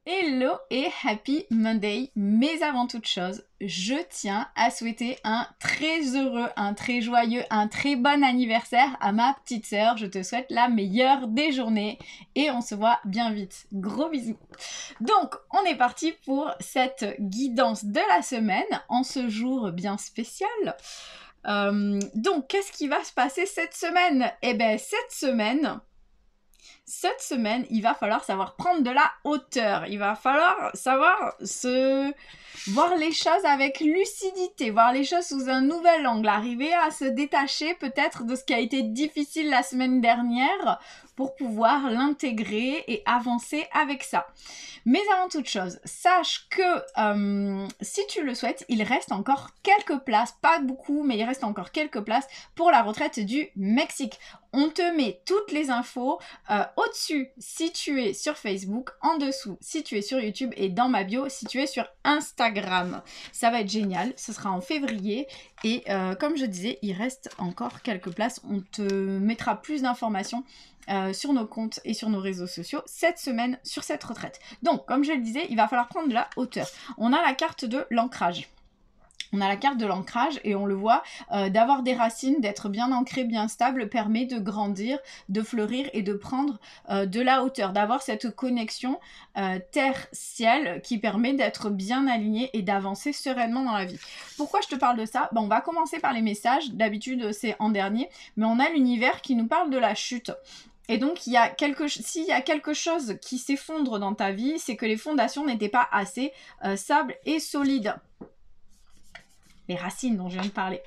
Hello et happy Monday, mais avant toute chose, je tiens à souhaiter un très heureux, un très joyeux, un très bon anniversaire à ma petite sœur. Je te souhaite la meilleure des journées et on se voit bien vite. Gros bisous. Donc, on est parti pour cette guidance de la semaine en ce jour bien spécial. Donc, qu'est-ce qui va se passer cette semaine? Eh bien, cette semaine, il va falloir savoir prendre de la hauteur. Il va falloir savoir voir les choses avec lucidité, voir les choses sous un nouvel angle, arriver à se détacher peut-être de ce qui a été difficile la semaine dernière pour pouvoir l'intégrer et avancer avec ça. Mais avant toute chose, sache que si tu le souhaites, il reste encore quelques places, pas beaucoup, mais il reste encore quelques places pour la retraite du Mexique. On te met toutes les infos au-dessus si tu es sur Facebook, en dessous si tu es sur YouTube et dans ma bio si tu es sur Instagram. Ça va être génial, ce sera en février et comme je disais, il reste encore quelques places. On te mettra plus d'informations sur nos comptes et sur nos réseaux sociaux cette semaine sur cette retraite. Donc, comme je le disais, il va falloir prendre de la hauteur. On a la carte de l'ancrage. On a la carte de l'ancrage et on le voit, d'avoir des racines, d'être bien ancré, bien stable, permet de grandir, de fleurir et de prendre de la hauteur, d'avoir cette connexion terre-ciel qui permet d'être bien aligné et d'avancer sereinement dans la vie. Pourquoi je te parle de ça? On va commencer par les messages, d'habitude c'est en dernier, mais on a l'univers qui nous parle de la chute. Et donc, s'il y a quelque chose qui s'effondre dans ta vie, c'est que les fondations n'étaient pas assez stables et solides. Les racines dont je viens de parler.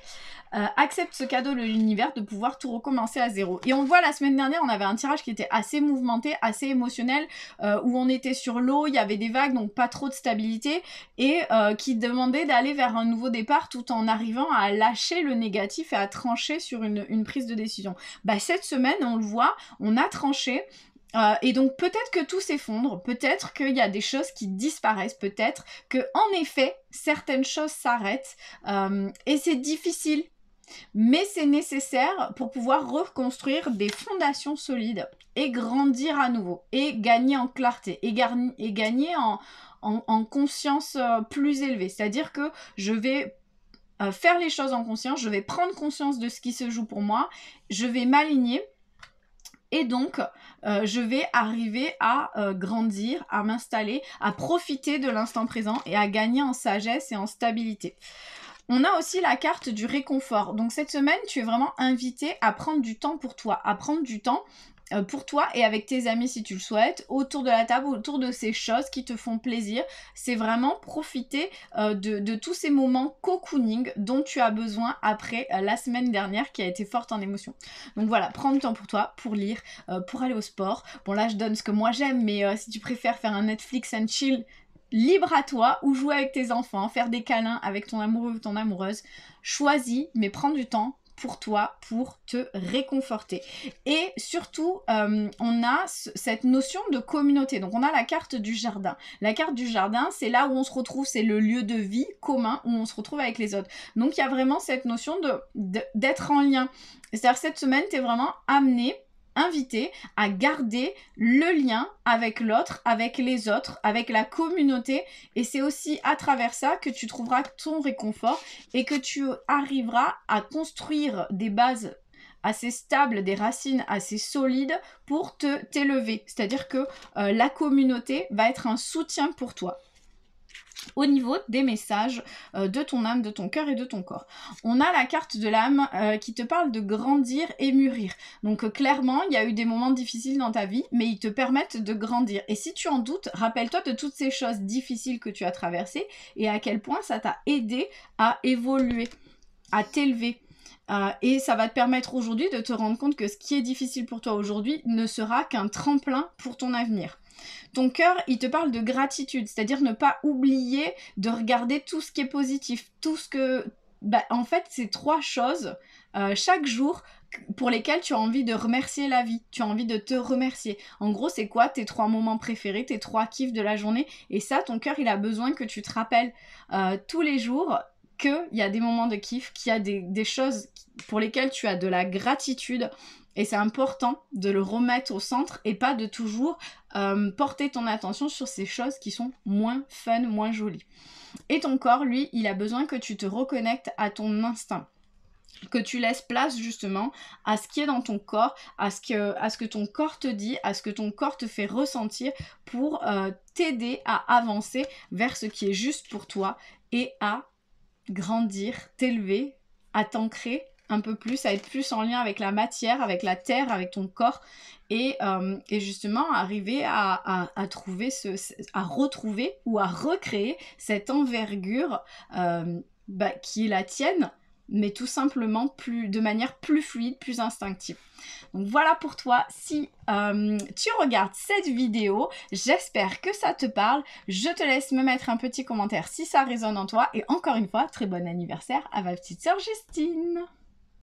Accepte ce cadeau de l'univers de pouvoir tout recommencer à zéro. Et on voit la semaine dernière, on avait un tirage qui était assez mouvementé, assez émotionnel, où on était sur l'eau, il y avait des vagues, donc pas trop de stabilité, et qui demandait d'aller vers un nouveau départ tout en arrivant à lâcher le négatif et à trancher sur une prise de décision. Cette semaine, on le voit, on a tranché. Et donc peut-être que tout s'effondre, peut-être qu'il y a des choses qui disparaissent, peut-être que en effet certaines choses s'arrêtent et c'est difficile, mais c'est nécessaire pour pouvoir reconstruire des fondations solides et grandir à nouveau et gagner en clarté et gagner en conscience plus élevée. C'est-à-dire que je vais faire les choses en conscience, je vais prendre conscience de ce qui se joue pour moi, je vais m'aligner. Et donc, je vais arriver à grandir, à m'installer, à profiter de l'instant présent et à gagner en sagesse et en stabilité. On a aussi la carte du réconfort. Donc cette semaine, tu es vraiment invité à prendre du temps pour toi, à prendre du temps pour toi et avec tes amis si tu le souhaites, autour de la table, autour de ces choses qui te font plaisir. C'est vraiment profiter de tous ces moments cocooning dont tu as besoin après la semaine dernière qui a été forte en émotion. Donc voilà, prends du temps pour toi, pour lire, pour aller au sport. Bon là je donne ce que moi j'aime, mais si tu préfères faire un Netflix and chill, libre à toi, ou jouer avec tes enfants, faire des câlins avec ton amoureux ou ton amoureuse, choisis, mais prends du temps pour toi, pour te réconforter. Et surtout, on a cette notion de communauté. Donc on a la carte du jardin. La carte du jardin, c'est là où on se retrouve, c'est le lieu de vie commun où on se retrouve avec les autres. Donc il y a vraiment cette notion d'être en lien. C'est-à-dire cette semaine, tu es vraiment invité à garder le lien avec l'autre, avec les autres, avec la communauté, et c'est aussi à travers ça que tu trouveras ton réconfort et que tu arriveras à construire des bases assez stables, des racines assez solides pour t'élever. C'est-à-dire que la communauté va être un soutien pour toi. Au niveau des messages de ton âme, de ton cœur et de ton corps. On a la carte de l'âme qui te parle de grandir et mûrir. Donc clairement, il y a eu des moments difficiles dans ta vie, mais ils te permettent de grandir. Et si tu en doutes, rappelle-toi de toutes ces choses difficiles que tu as traversées et à quel point ça t'a aidé à évoluer, à t'élever. Et ça va te permettre aujourd'hui de te rendre compte que ce qui est difficile pour toi aujourd'hui ne sera qu'un tremplin pour ton avenir. Ton cœur, il te parle de gratitude, c'est-à-dire ne pas oublier de regarder tout ce qui est positif, tout ce que... en fait, c'est 3 choses chaque jour pour lesquelles tu as envie de remercier la vie, tu as envie de te remercier. En gros, c'est quoi tes 3 moments préférés, tes 3 kiffs de la journée? Et ça, ton cœur, il a besoin que tu te rappelles tous les jours qu'il y a des moments de kiff, qu'il y a des choses pour lesquelles tu as de la gratitude. Et c'est important de le remettre au centre et pas de toujours porter ton attention sur ces choses qui sont moins fun, moins jolies. Et ton corps, lui, il a besoin que tu te reconnectes à ton instinct. Que tu laisses place justement à ce qui est dans ton corps, à ce que ton corps te dit, à ce que ton corps te fait ressentir pour t'aider à avancer vers ce qui est juste pour toi et à grandir, t'élever, à t'ancrer un peu plus, à être plus en lien avec la matière, avec la terre, avec ton corps et justement arriver à retrouver ou à recréer cette envergure qui est la tienne, mais tout simplement de manière plus fluide, plus instinctive. Donc voilà pour toi, si tu regardes cette vidéo, j'espère que ça te parle. Je te laisse me mettre un petit commentaire si ça résonne en toi. Et encore une fois, très bon anniversaire à ma petite sœur Justine.